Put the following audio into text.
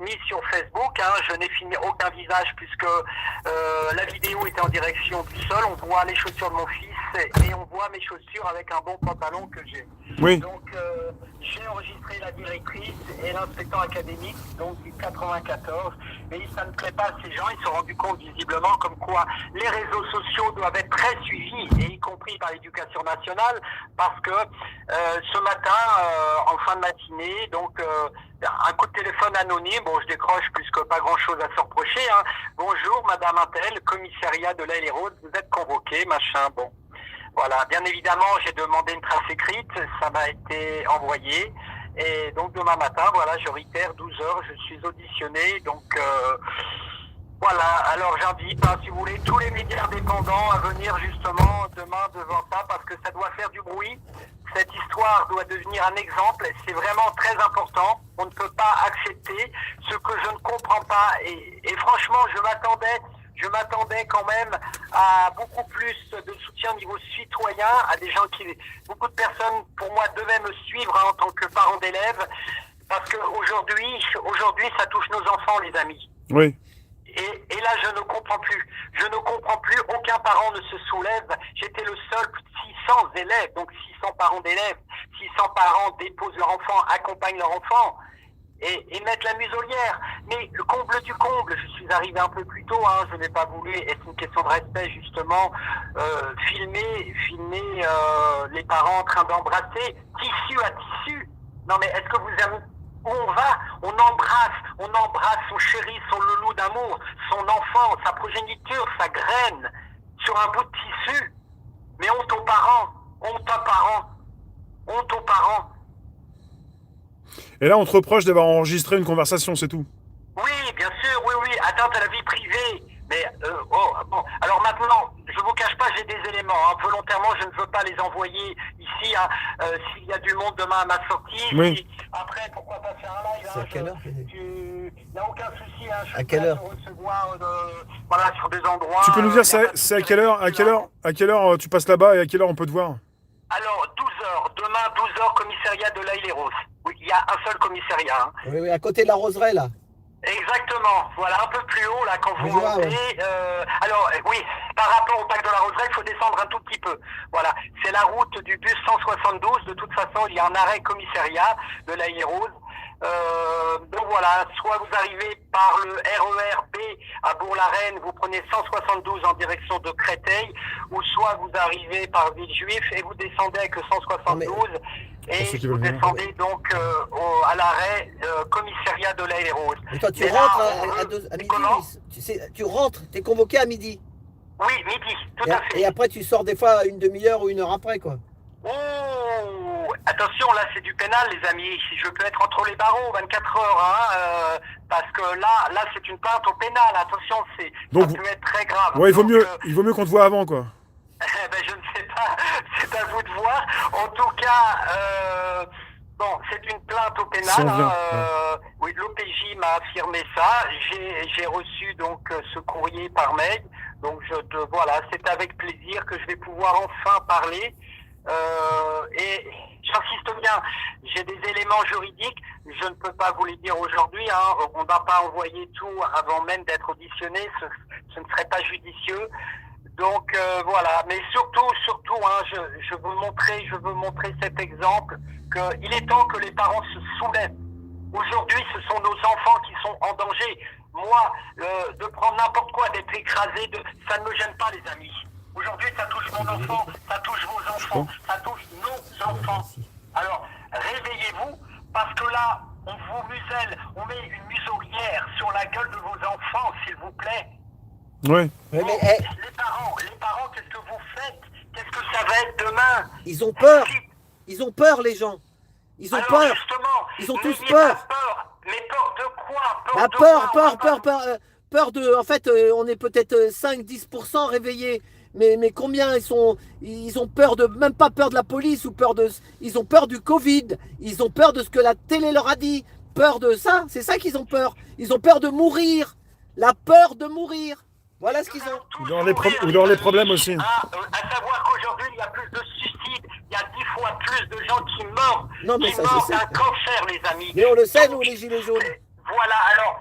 mis sur Facebook. Je n'ai filmé aucun visage puisque la vidéo était en direction du sol. On voit les chaussures de mon fils et on voit mes chaussures avec un bon pantalon que j'ai. Oui. Donc j'ai enregistré la directrice et l'inspecteur académique donc du 94. Mais ça ne plaît pas à ces gens. Ils se sont rendus compte visiblement comme quoi les réseaux sociaux doivent être très suivis, et y compris par l'éducation nationale, parce que ce matin, en fin de matinée, donc un coup de téléphone anonyme, bon je décroche puisque pas grand chose à se reprocher. Bonjour Madame Intel, commissariat de l'Aile et Rose, vous êtes convoquée, machin, bon. Voilà, bien évidemment, j'ai demandé une trace écrite, ça m'a été envoyé. Et donc demain matin, voilà, je réitère, 12h, je suis auditionné. Donc voilà, alors j'invite, si vous voulez, tous les médias indépendants à venir justement demain devant ça, parce que ça doit faire du bruit. Cette histoire doit devenir un exemple, c'est vraiment très important. On ne peut pas accepter ce que je ne comprends pas. Et franchement, je m'attendais quand même à beaucoup plus de soutien au niveau citoyen, à des gens beaucoup de personnes, pour moi, devaient me suivre en tant que parent d'élèves, parce qu'aujourd'hui, ça touche nos enfants, les amis. Oui. Et là, je ne comprends plus. Aucun parent ne se soulève. J'étais le seul, plus de 600 élèves, donc 600 parents d'élèves, 600 parents déposent leur enfant, accompagnent leur enfant. Et mettre la muselière. Mais le comble du comble, je suis arrivé un peu plus tôt, je n'ai pas voulu, et c'est une question de respect justement, filmer les parents en train d'embrasser, tissu à tissu. Non mais est-ce que vous avez... Où on va, on embrasse son chéri, son loulou d'amour, son enfant, sa progéniture, sa graine, sur un bout de tissu. Mais honte aux parents, honte aux parents, honte aux parents. Et là, on te reproche d'avoir enregistré une conversation, c'est tout. Oui, bien sûr, oui, atteinte à la vie privée. Mais, bon, alors maintenant, je vous cache pas, j'ai des éléments. Volontairement, je ne veux pas les envoyer ici. S'il y a du monde demain à ma sortie. Oui. Après, pourquoi pas faire un live. C'est à quelle heure Il n'y a aucun souci. Je à quelle heure recevoir voilà, sur des endroits. Tu peux nous dire c'est à quelle heure tu passes là-bas et à quelle heure on peut te voir? Alors, 12h. Demain, 12h, commissariat de l'Aile et Rose. Oui, il y a un seul commissariat. Oui, à côté de la roseraie, là. Exactement, voilà, un peu plus haut là quand vous montez. Ouais. Alors oui, par rapport au parc de la Roseraie, il faut descendre un tout petit peu. Voilà, c'est la route du bus 172. De toute façon, il y a un arrêt commissariat de l'Aile et Rose. Donc voilà, soit vous arrivez par le RER B à Bourg-la-Reine, vous prenez 172 en direction de Créteil, ou soit vous arrivez par Villejuif et vous descendez avec le 172. Et vous descendez donc à l'arrêt commissariat de l'Aile et Rose. Et toi, tu Et rentres là, à midi. comment Tu rentres, t'es convoqué à midi. Oui, midi, tout à fait. Et après, tu sors des fois une demi-heure ou une heure après, quoi. Oh, attention, là c'est du pénal, les amis. Je peux être entre les barreaux 24 heures, parce que là c'est une plainte au pénal. Attention, ça peut être très grave. Ouais, il vaut mieux qu'on te voit avant, quoi. Je ne sais pas, c'est à vous de voir. En tout cas, bon, c'est une plainte au pénal. Oui, l'OPJ m'a affirmé ça. J'ai reçu donc ce courrier par mail. Donc voilà, c'est avec plaisir que je vais pouvoir enfin parler. Et j'insiste bien, j'ai des éléments juridiques. Je ne peux pas vous les dire aujourd'hui. On ne va pas envoyer tout avant même d'être auditionné. Ce ne serait pas judicieux. Donc voilà, mais surtout, je veux montrer cet exemple qu'il est temps que les parents se soulèvent. Aujourd'hui, ce sont nos enfants qui sont en danger. Moi, de prendre n'importe quoi, d'être écrasé, ça ne me gêne pas, les amis. Aujourd'hui, ça touche mon enfant, ça touche vos enfants, ça touche nos enfants. Alors, réveillez-vous, parce que là, on vous muselle, on met une muselière sur la gueule de vos enfants, s'il vous plaît. Oui. Mais, Les parents, qu'est-ce que vous faites? Qu'est-ce que ça va être demain? Ils ont peur. Ils ont peur, les gens. Ils ont peur. Justement, ils ont tous peur. Mais peur de quoi? Peur de... En fait, on est peut-être 5-10% réveillés. Mais combien ils ont peur de... Même pas peur de la police ou peur de... Ils ont peur du Covid. Ils ont peur de ce que la télé leur a dit. Peur de ça. C'est ça qu'ils ont peur. Ils ont peur de mourir. La peur de mourir. Voilà ce qu'ils ont. Ou dans les problèmes aussi. À savoir qu'aujourd'hui, il y a plus de suicides, il y a 10 fois plus de gens qui meurent. Non, mais qui ça, meurent je sais. d'un cancer, les amis. Mais on le sait, nous, les gilets jaunes. Voilà, alors